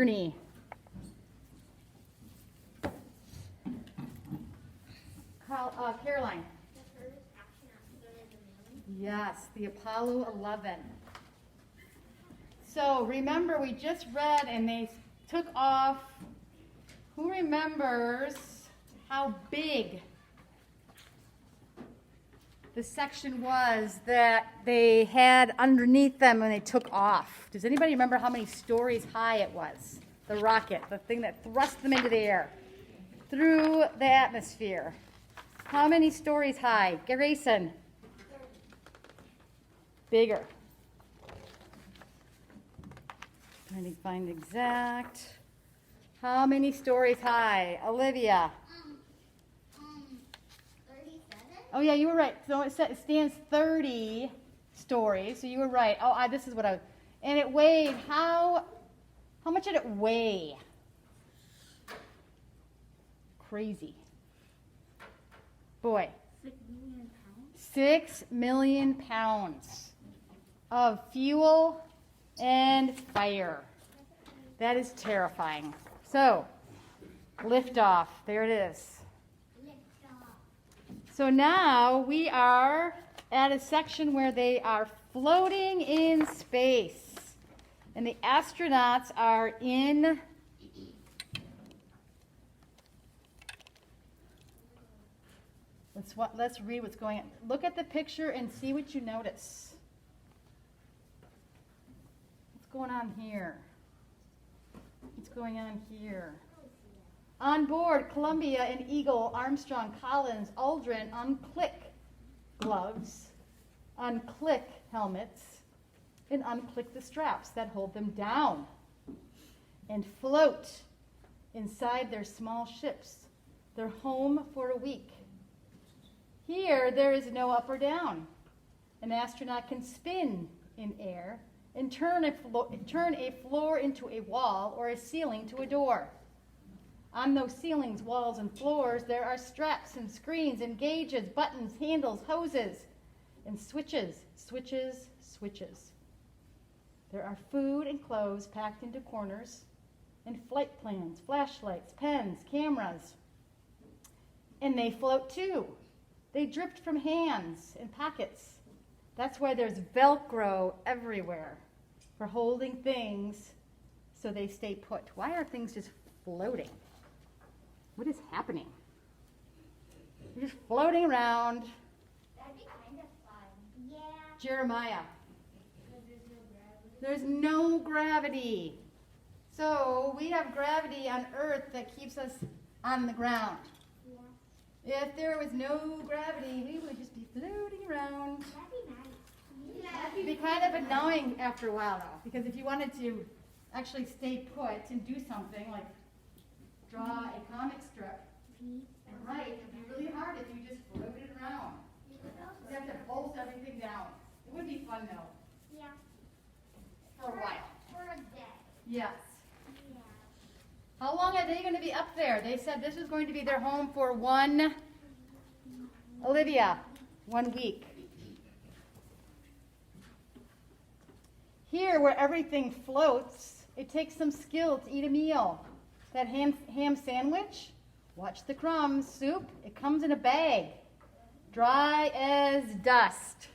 journey. Caroline. The first astronaut to go to the moon. Yes, the Apollo 11. So remember, we just read and they took off. Who remembers how big the section was that they had underneath them when they took off? Does anybody remember how many stories high it was? The rocket, the thing that thrust them into the air, through the atmosphere. How many stories high? Grayson. Bigger. Trying to find exact. How many stories high? Olivia. 37? Oh yeah, you were right. So it stands 30 stories. So you were right. Oh, this is what I. And it weighed how much did it weigh? Crazy. Boy. 6 million pounds? 6 million pounds of fuel and fire. That is terrifying. So, liftoff. There it is. Lift off. So now we are at a section where they are floating in space. And the astronauts are in let's read what's going on. Look at the picture and see what you notice. What's going on here? What's going on here? On board, Columbia and Eagle, Armstrong, Collins, Aldrin unclick gloves, unclick helmets, and unclick the straps that hold them down and float inside their small ships. They're home for a week. Here, there is no up or down. An astronaut can spin in air and turn a floor into a wall or a ceiling to a door. On those ceilings, walls, and floors, there are straps and screens and gauges, buttons, handles, hoses, and switches. There are food and clothes packed into corners, and flight plans, flashlights, pens, cameras. And they float too. They drift from hands and pockets. That's why there's Velcro everywhere for holding things so they stay put. Why are things just floating? What is happening? You're just floating around. That'd be kind of fun. Yeah. Jeremiah. There's no gravity. There's no gravity. So we have gravity on Earth that keeps us on the ground. Yeah. If there was no gravity, we would just be floating around. That'd be nice. Yeah. It'd be kind of annoying after a while, though, because if you wanted to actually stay put and do something like draw a comic strip and write, it'd be really hard if you just floated around. You'd have to bolt everything down. It would be fun, though, Yeah. for a while. For a day. Yes. Yeah. How long are they going to be up there? They said this is going to be their home for 1 week. Here, where everything floats, it takes some skill to eat a meal. That ham sandwich, watch the crumbs. Soup, it comes in a bag, dry as dust.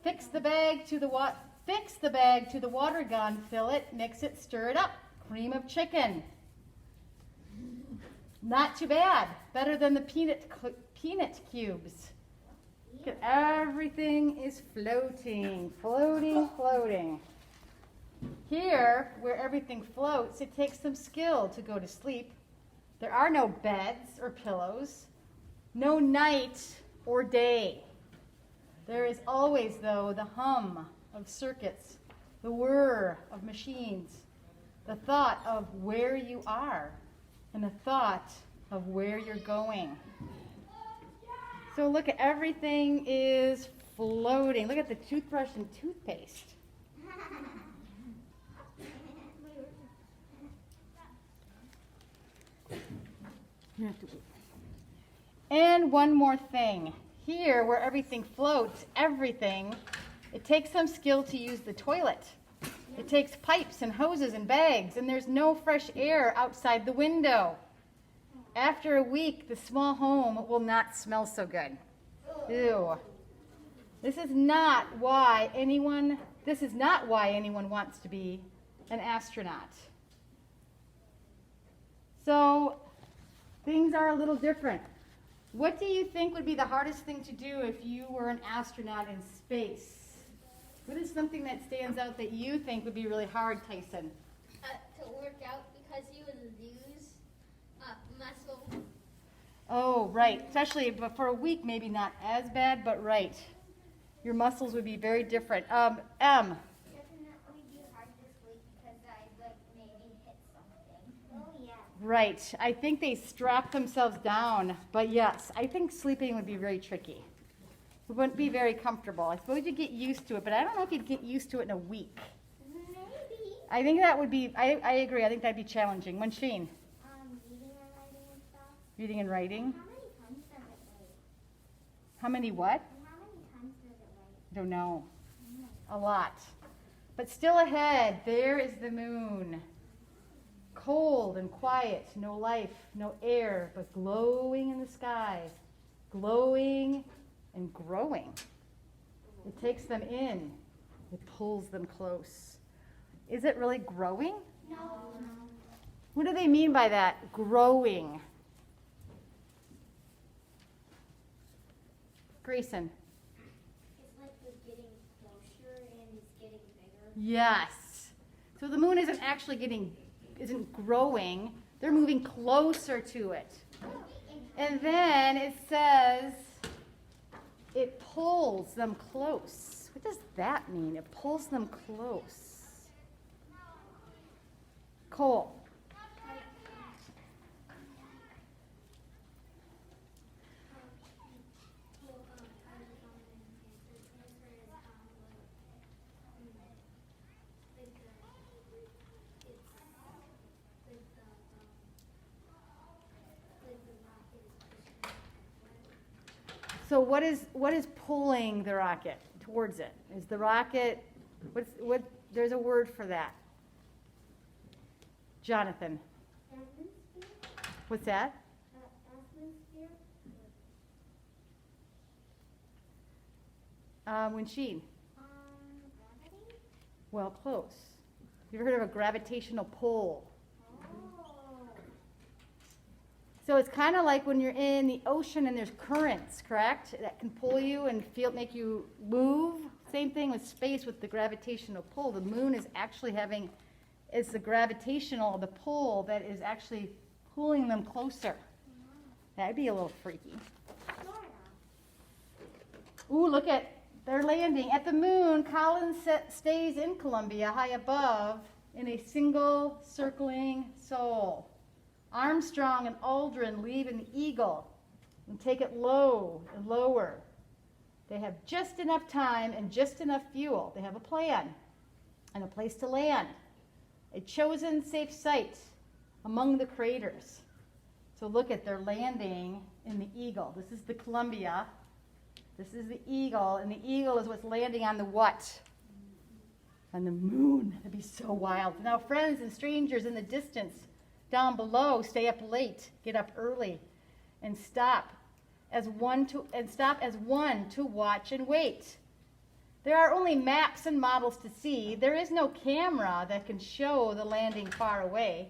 Fix the bag to the water gun, fill it, mix it, stir it up. Cream of chicken. Not too bad. Better than the peanut cubes. Look at everything is floating. Here, where everything floats, it takes some skill to go to sleep. There are no beds or pillows, no night or day. There is always, though, the hum of circuits, the whir of machines, the thought of where you are, and the thought of where you're going. So look at everything is floating. Look at the toothbrush and toothpaste. You have to wait. And one more thing. Here, where everything floats, it takes some skill to use the toilet. It takes pipes and hoses and bags, and there's no fresh air outside the window. After a week, the small home will not smell so good. Ew. This is not why anyone wants to be an astronaut. So, things are a little different. What do you think would be the hardest thing to do if you were an astronaut in space? What is something that stands out that you think would be really hard, Tyson? To work out because you would lose muscle. Oh, right. Especially but for a week, maybe not as bad, but right. Your muscles would be very different. M. Definitely be hard this week because I maybe hit something. Oh yeah. Right. I think they strap themselves down, but yes, I think sleeping would be very tricky. It wouldn't be very comfortable. I suppose you'd get used to it, but I don't know if you'd get used to it in a week. Maybe. I think that would be, I agree, I think that'd be challenging. Munsheen, Reading and writing and stuff. reading and writing. How many times does it write? How many what? And how many times does it write? Don't know. A lot. But still ahead, there is the moon. Cold and quiet, no life, no air, but glowing in the sky. Glowing and growing. It takes them in. It pulls them close. Is it really growing? No. What do they mean by that? Growing. Grayson. It's like we're getting closer and it's getting bigger. Yes. So the moon isn't growing. They're moving closer to it. And then it says it pulls them close. What does that mean? It pulls them close. Cole. So what is pulling the rocket towards it? Is the rocket there's a word for that. Jonathan. Atmosphere? What's that? Atmosphere? Winsheen. Gravity? Well, close. You ever heard of a gravitational pull? Oh. So it's kind of like when you're in the ocean and there's currents, correct? That can pull you and make you move. Same thing with space with the gravitational pull. The moon is actually it's the the pull that is actually pulling them closer. That'd be a little freaky. Ooh, look they're landing. At the moon, Collins stays in Columbia, high above, in a single circling soul. Armstrong and Aldrin leave in the Eagle and take it low and lower. They have just enough time and just enough fuel. They have a plan and a place to land. A chosen safe site among the craters. So look they're landing in the Eagle. This is the Columbia. This is the Eagle, and the Eagle is what's landing on the what? On the moon. That'd be so wild. Now friends and strangers in the distance down below stay up late, get up early, and stop as one to watch and wait. There are only maps and models to see. There is no camera that can show the landing far away.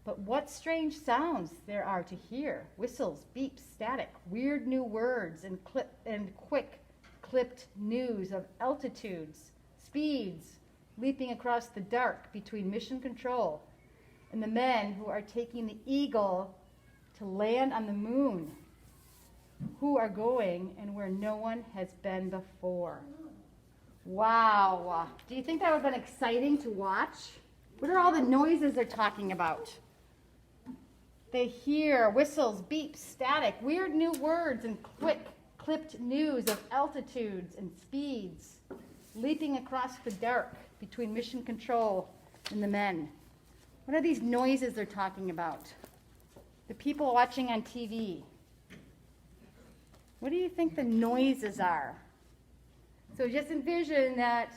But what strange sounds there are to hear. Whistles, beeps, static, weird new words, and quick clipped news of altitudes, speeds, leaping across the dark between Mission Control and the men who are taking the Eagle to land on the moon, who are going and where no one has been before. Wow. Do you think that would have been exciting to watch? What are all the noises they're talking about? They hear whistles, beeps, static, weird new words, and quick clipped news of altitudes and speeds, leaping across the dark between Mission Control and the men. What are these noises they're talking about? The people watching on TV. What do you think the noises are? So just envision that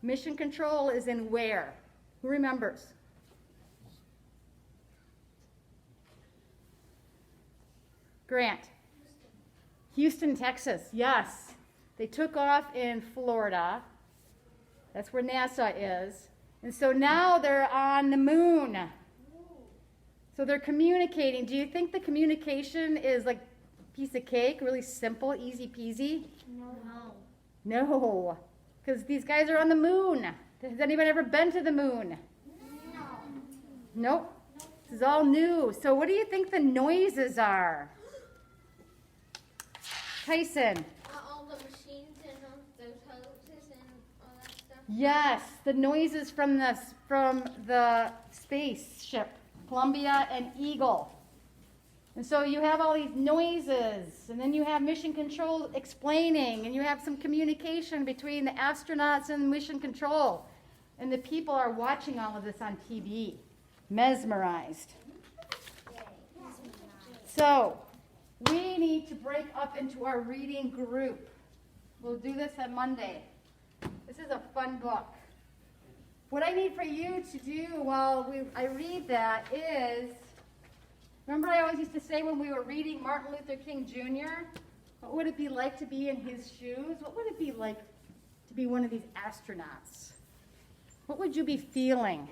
Mission Control is in where? Who remembers? Grant. Houston, Texas. Yes. They took off in Florida. That's where NASA is. And so now they're on the moon. So they're communicating. Do you think the communication is like a piece of cake, really simple, easy peasy? No. Because these guys are on the moon. Has anybody ever been to the moon? No. Nope. This is all new. So what do you think the noises are? Tyson. All the machines and those hoses and all that stuff. Yes, the noises from the spaceship, Columbia and Eagle. And so you have all these noises, and then you have mission control explaining, and you have some communication between the astronauts and mission control. And the people are watching all of this on TV, mesmerized. So we need to break up into our reading group. We'll do this on Monday. This is a fun book. What I need for you to do while I read that is, remember I always used to say when we were reading Martin Luther King Jr., what would it be like to be in his shoes? What would it be like to be one of these astronauts? What would you be feeling?